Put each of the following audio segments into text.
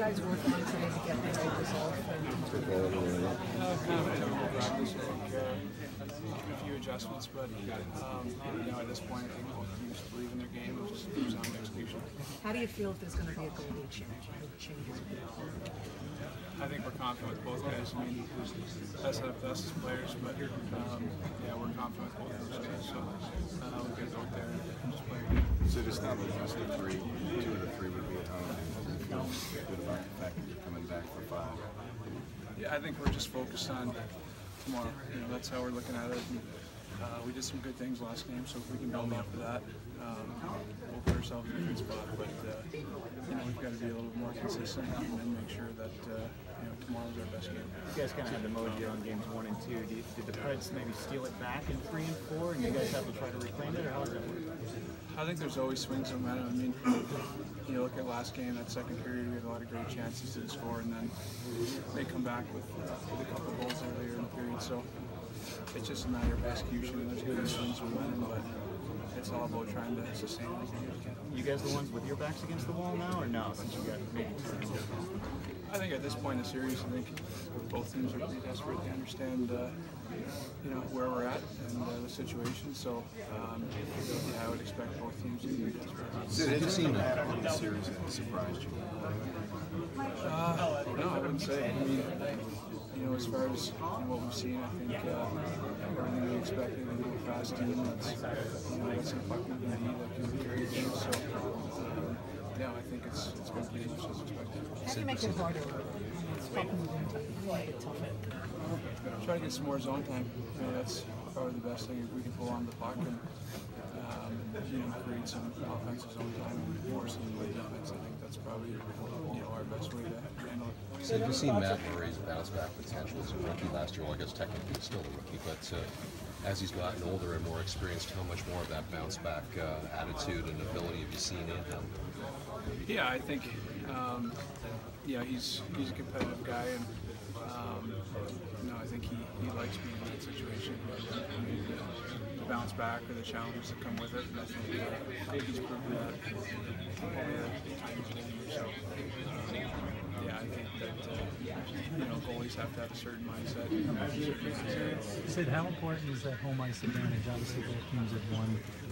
guys work on today to get the right result? Kind of a typical practice. I think a few adjustments, but at this point, I think both teams believe in their game and just comes down to execution. How do you feel if there's going to be a goalie change? I think we're confident with both guys. I mean, us as players, but we're confident with both those guys. So we'll get out there and just play. So just now, the last of three, 2 of the 3 would be at home. Feel good about the fact that you're coming back for 5. Yeah, I think we're just focused on tomorrow. That's how we're looking at it. And, we did some good things last game, so if we can build off of that, we'll put ourselves in a good spot. But we've got to be a little bit more consistent and make sure that tomorrow's our best game. You guys kind of had the mojo on games 1 and 2. Did the Preds maybe steal it back in 3 and 4, and you guys have to try to reclaim it, or how does that work? I think there's always swings of momentum. I mean, you look at last game, that second period, we had a lot of great chances to score, and then they come back with a couple of goals earlier in the period. So it's just a matter of execution, and there's good swings of momentum, but it's all about trying to sustain it as long as you can. You guys the ones with your backs against the wall now, or no? Since you got maybe 2 games. I think at this point in the series, I think both teams are pretty desperate. They understand, where we're at and the situation. So, I would expect both teams to be desperate. Sid, have you seen the series that surprised you? No, I wouldn't say. I mean, as far as what we've seen, I think everything we expected. They have a fast team that's some puck moving that can carry the game. So, I think it's going to be as expected. How do you make it harder? Make it tougher. Try to get some more zone time. That's probably the best thing if we can pull on the puck and create some offensive zone time and force them to play defense. I think that's probably our best way to handle it. So you've seen Matt Murray's bounce back potential as a rookie last year. Well, I guess technically he's still a rookie, but as he's gotten older and more experienced, how much more of that bounce back attitude and ability have you seen in him? Yeah, I think he's a competitive guy, and I think he likes being in that situation. To bounce back or the challenges that come with it, and I think he's proven that over the time he's been here. So I think that goalies have to have a certain mindset. Sid, how important is that home ice advantage? Obviously, both teams have won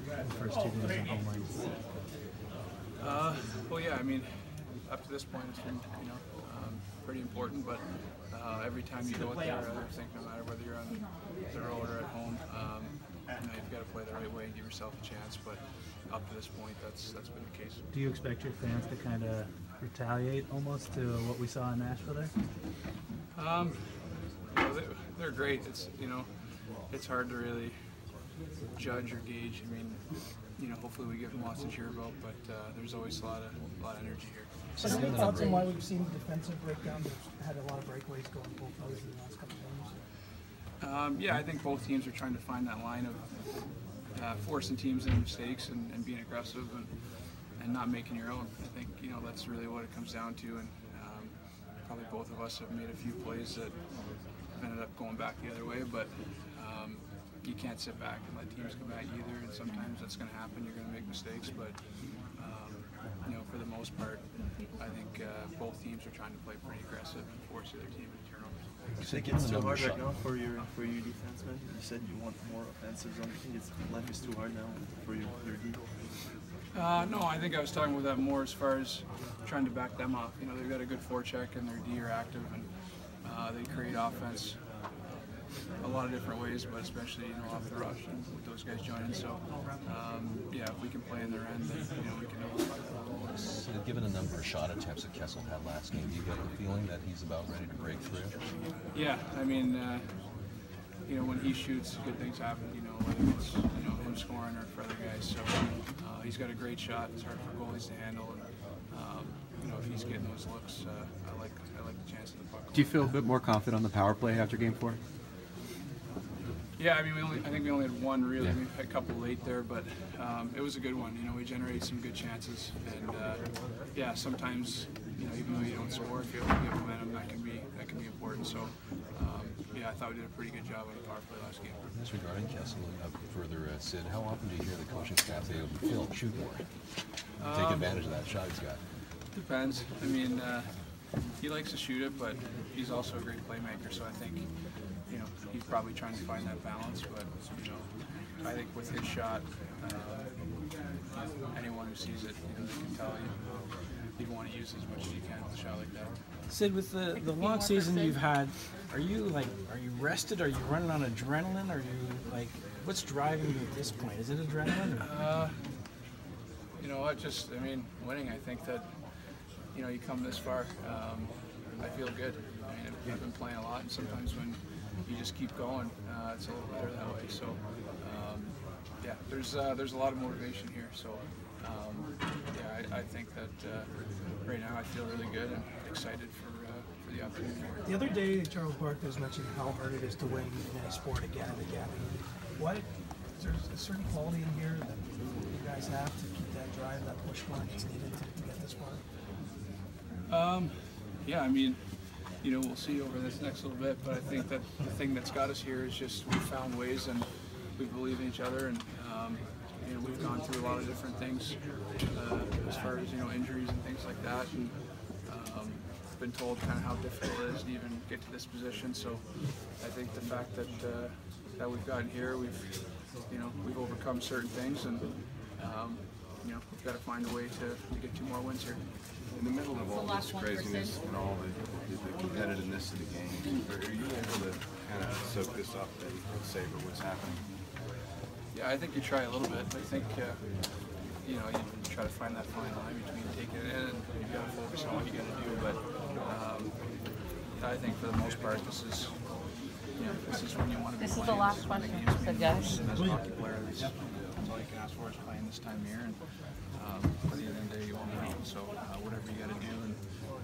the first 2 games on home ice. I mean, up to this point, it's been pretty important. But every time you go out there, I think no matter whether you're on the road or at home, you've got to play the right way and give yourself a chance. But up to this point, that's been the case. Do you expect your fans to kind of retaliate almost to what we saw in Nashville there? They're great. It's hard to really judge or gauge. I mean, hopefully we give them lots to cheer about, but there's always a lot of energy here. So any thoughts on why we've seen the defensive breakdown? They've had a lot of breakaways going both ways in the last couple of games. I think both teams are trying to find that line of forcing teams into mistakes and being aggressive and not making your own. I think that's really what it comes down to, and probably both of us have made a few plays that ended up going back the other way, but you can't sit back and let teams come at you either, and sometimes that's going to happen. You're going to make mistakes, but for the most part, I think both teams are trying to play pretty aggressive and force the other team into turnovers. You think it's too hard right now for your defensemen? You said you want more offensive zone. You think life is too hard now for your D? No, I think I was talking about that more as far as trying to back them up. They've got a good forecheck and their D are active, and they create offense a lot of different ways, but especially off the rush and with those guys joining. So if we can play in their end, then we can overcome that. Given the number of shot attempts that Kessel had last game, do you get the feeling that he's about ready to break through? Yeah, I mean, when he shoots, good things happen. Whether it's him scoring or for other guys. So he's got a great shot. It's hard for goalies to handle, and if he's getting those looks, I like the chance of the puck. Do you feel a bit more confident on the power play after Game 4? Yeah, I mean, I think we only had one really. We had a couple late there, but it was a good one. We generated some good chances, and sometimes even though you don't score, if you have momentum, that can be important. So I thought we did a pretty good job on the power play last game. As regarding Kessel, further, Sid, how often do you hear the coaching staff say, "Phil, shoot more"? Take advantage of that shot he's got. Depends. I mean, he likes to shoot it, but he's also a great playmaker. So I think, you know, he's probably trying to find that balance. But you know, I think with his shot, anyone who sees it, you know, they can tell he'd want to use as much as you can with a shot like that. Sid, with the long season you've had, are you rested? Are you running on adrenaline? Are you like, what's driving you at this point? Is it adrenaline? You know what? Just, I mean, winning. I think that, you know, you come this far. I feel good. I mean, I've been playing a lot, and sometimes when you just keep going, it's a little better that way. So, yeah, there's a lot of motivation here. So, yeah, I think that right now I feel really good and excited for the opportunity. The other day, Charles Barkley was mentioning how hard it is to win in any sport again and again. What, is there a certain quality in here that you guys have to keep that drive, that push going that's needed to get this far? Yeah, I mean, you know, we'll see over this next little bit, but I think that the thing that's got us here is just we've found ways and we believe in each other, and you know, we've gone through a lot of different things as far as, you know, injuries and things like that, and been told kind of how difficult it is to even get to this position. So I think the fact that that we've gotten here, we've overcome certain things, and you know, we've got to find a way to get 2 more wins here. In the middle of all this craziness and all the competitiveness of the game, are you able to kind of soak this up and savor what's happening? Yeah, I think you try a little bit. I think you know, you try to find that fine line between taking it in and you got to focus on what you got to do. But I think for the most part, this is when you want to be playing. This is the last question, so guys. As a hockey player, that's all you can ask for is playing this time of year. And at the end of the day, you want to win. So whatever you got to do and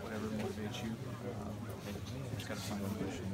whatever motivates you, you just got to find the motivation.